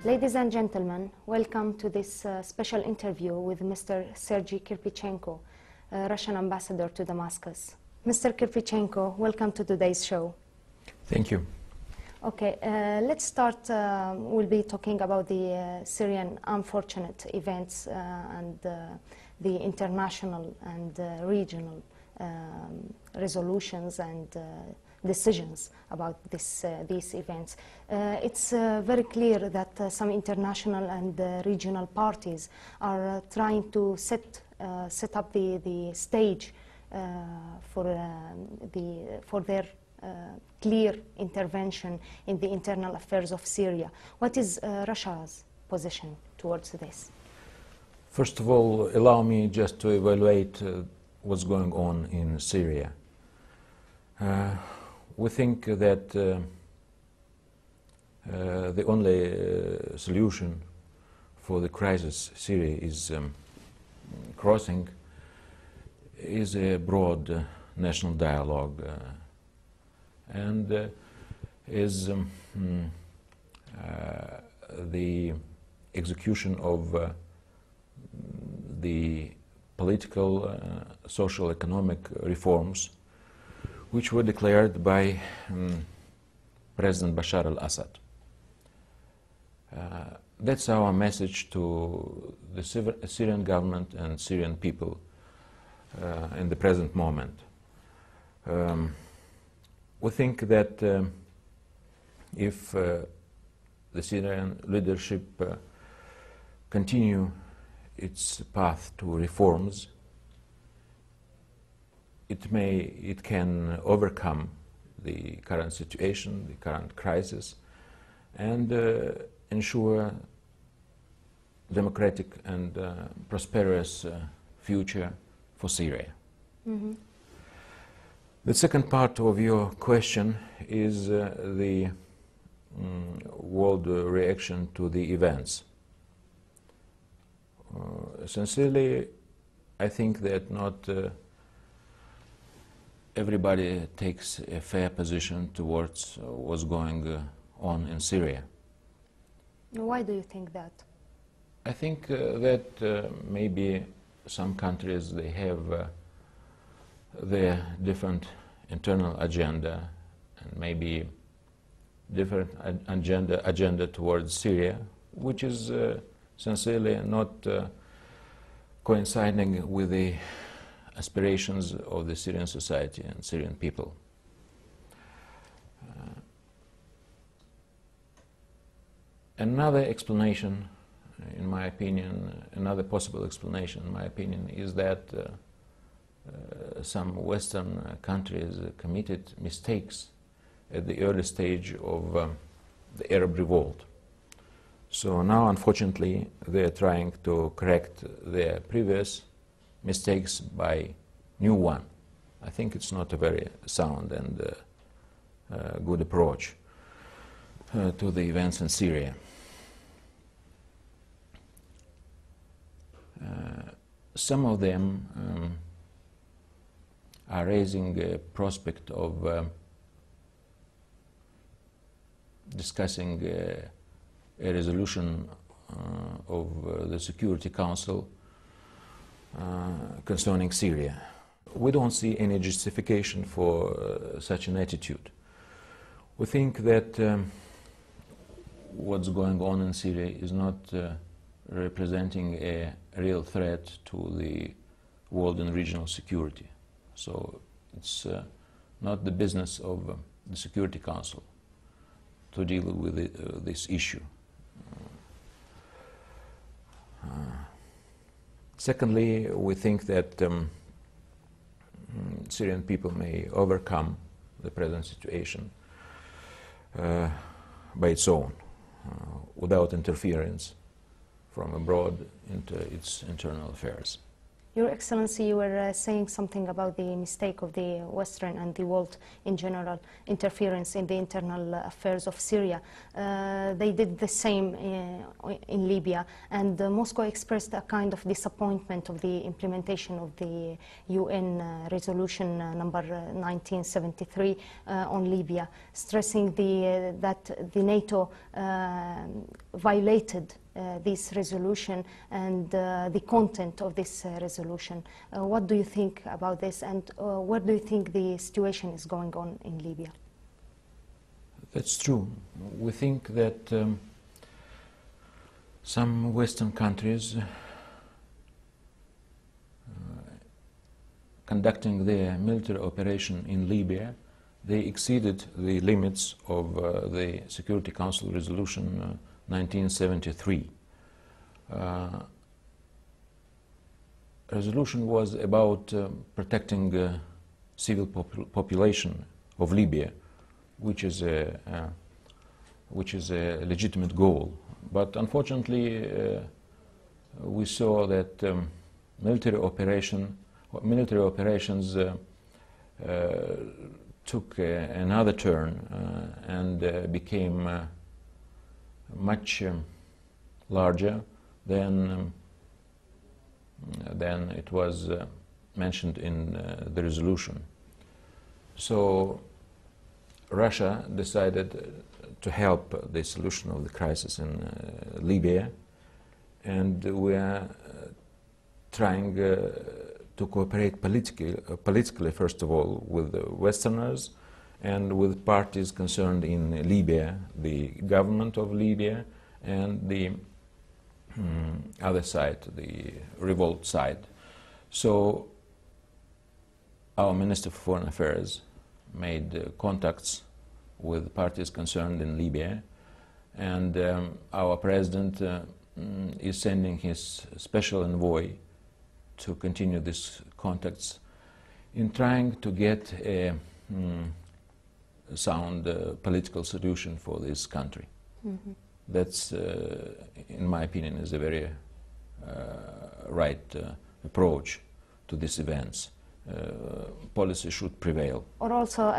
Ladies and gentlemen, welcome to this special interview with Mr. Sergei Kirpichenko, Russian ambassador to Damascus. Mr. Kirpichenko, welcome to today's show. Thank you. Okay, let's start. We'll be talking about the Syrian unfortunate events and the international and regional resolutions and decisions about these events. It's very clear that some international and regional parties are trying to set up the stage for their clear intervention in the internal affairs of Syria. What is Russia's position towards this? First of all, allow me just to evaluate what's going on in Syria. We think that the only solution for the crisis Syria is crossing is a broad national dialogue and is the execution of the political, social, economic reforms which were declared by President Bashar al-Assad. That's our message to the Syrian government and Syrian people in the present moment. We think that if the Syrian leadership continue its path to reforms, it can overcome the current situation, the current crisis, and ensure democratic and prosperous future for Syria. Mm-hmm. The second part of your question is the world reaction to the events. Sincerely, I think that not everybody takes a fair position towards what's going on in Syria. Why do you think that? I think that maybe some countries, they have their different internal agenda and maybe different agenda towards Syria, which is sincerely not coinciding with the aspirations of the Syrian society and Syrian people. Another explanation, in my opinion, another possible explanation, in my opinion, is that some Western countries committed mistakes at the early stage of the Arab revolt. So now, unfortunately, they're trying to correct their previous mistakes by new one. I think it's not a very sound and good approach to the events in Syria. Some of them are raising a prospect of discussing a resolution of the Security Council concerning Syria. We don't see any justification for such an attitude. We think that what's going on in Syria is not representing a real threat to the world and regional security. So it's not the business of the Security Council to deal with this issue. Secondly, we think that Syrian people may overcome the present situation by its own, without interference from abroad into its internal affairs. Your Excellency, you were saying something about the mistake of the Western and the world in general interference in the internal affairs of Syria. They did the same in Libya, and Moscow expressed a kind of disappointment of the implementation of the UN resolution number 1973 on Libya, stressing that the NATO violated this resolution and the content of this resolution. What do you think about this, and where do you think the situation is going on in Libya? That's true. We think that some Western countries conducting their military operation in Libya, they exceeded the limits of the Security Council Resolution 1973. Resolution was about protecting civil population of Libya, which is a legitimate goal. But unfortunately, we saw that military operations took another turn and became much larger than it was mentioned in the resolution. So Russia decided to help the solution of the crisis in Libya, and we are trying to cooperate politically, first of all, with the Westerners and with parties concerned in Libya, the government of Libya and the other side, the revolt side. So our Minister for Foreign Affairs made contacts with parties concerned in Libya, and our President is sending his special envoy to continue these contacts in trying to get a sound political solution for this country. Mm-hmm. That's, in my opinion, is a very right approach to these events. Policy should prevail. Or also